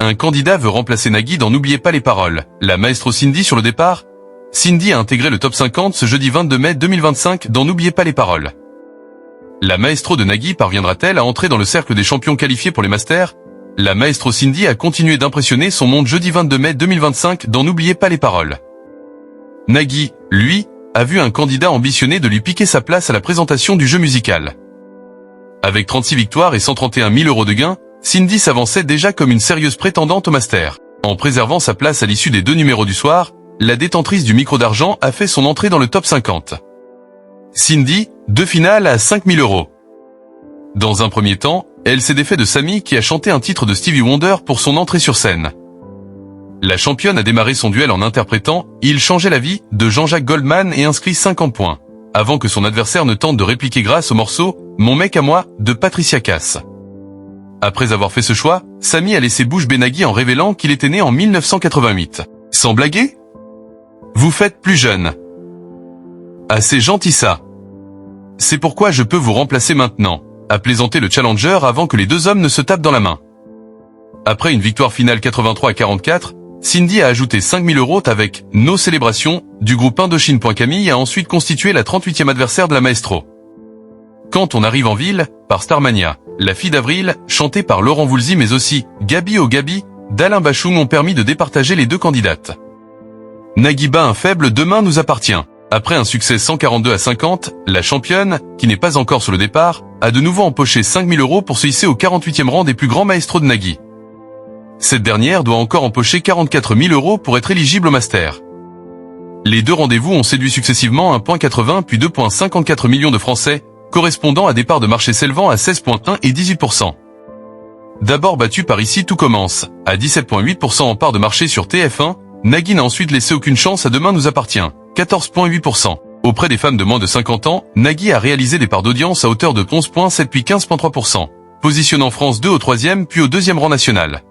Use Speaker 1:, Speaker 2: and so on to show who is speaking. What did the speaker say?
Speaker 1: Un candidat veut remplacer Nagui dans N'oubliez pas les paroles. La maestro Cindy sur le départ. Cindy a intégré le top 50 ce jeudi 22 mai 2025 dans N'oubliez pas les paroles. La maestro de Nagui parviendra-t-elle à entrer dans le cercle des champions qualifiés pour les Masters? La maestro Cindy a continué d'impressionner son monde jeudi 22 mai 2025 dans N'oubliez pas les paroles. Nagui, lui, a vu un candidat ambitionner de lui piquer sa place à la présentation du jeu musical. Avec 36 victoires et 131 000 € de gains, Cindy s'avançait déjà comme une sérieuse prétendante au Master. En préservant sa place à l'issue des 2 numéros du soir, la détentrice du micro d'argent a fait son entrée dans le top 50. Cindy, 2 finales à 5 000 €. Dans un premier temps, elle s'est défait de Samy qui a chanté un titre de Stevie Wonder pour son entrée sur scène. La championne a démarré son duel en interprétant « Il changeait la vie » de Jean-Jacques Goldman et inscrit 50 points, avant que son adversaire ne tente de répliquer grâce au morceau « Mon mec à moi » de Patricia Cass. Après avoir fait ce choix, Samy a laissé bouche bée Nagui en révélant qu'il était né en 1988. Sans blaguer? Vous faites plus jeune. Ah, c'est gentil ça. C'est pourquoi je peux vous remplacer maintenant, a plaisanté le challenger avant que les deux hommes ne se tapent dans la main. Après une victoire finale 83-44, Cindy a ajouté 5 000 € avec « Nos célébrations » du groupe Indochine. Camille a ensuite constitué la 38e adversaire de la maestro. Quand on arrive en ville, par Starmania, La fille d'avril, chantée par Laurent Voulzy mais aussi Gabi au Gabi, d'Alain Bachung ont permis de départager les deux candidates. Nagui bat un faible Demain nous appartient. Après un succès 142-50, la championne, qui n'est pas encore sur le départ, a de nouveau empoché 5 000 € pour se hisser au 48e rang des plus grands maestros de Nagui. Cette dernière doit encore empocher 44 000 € pour être éligible au Master. Les deux rendez-vous ont séduit successivement 1,80 puis 2,54 millions de Français, correspondant à des parts de marché s'élevant à 16,1 et 18%. D'abord battu par Ici tout commence, à 17,8% en part de marché sur TF1, Nagui n'a ensuite laissé aucune chance à Demain nous appartient, 14,8%. Auprès des femmes de moins de 50 ans, Nagui a réalisé des parts d'audience à hauteur de 11,7 puis 15,3%, positionnant France 2 au 3e puis au 2e rang national.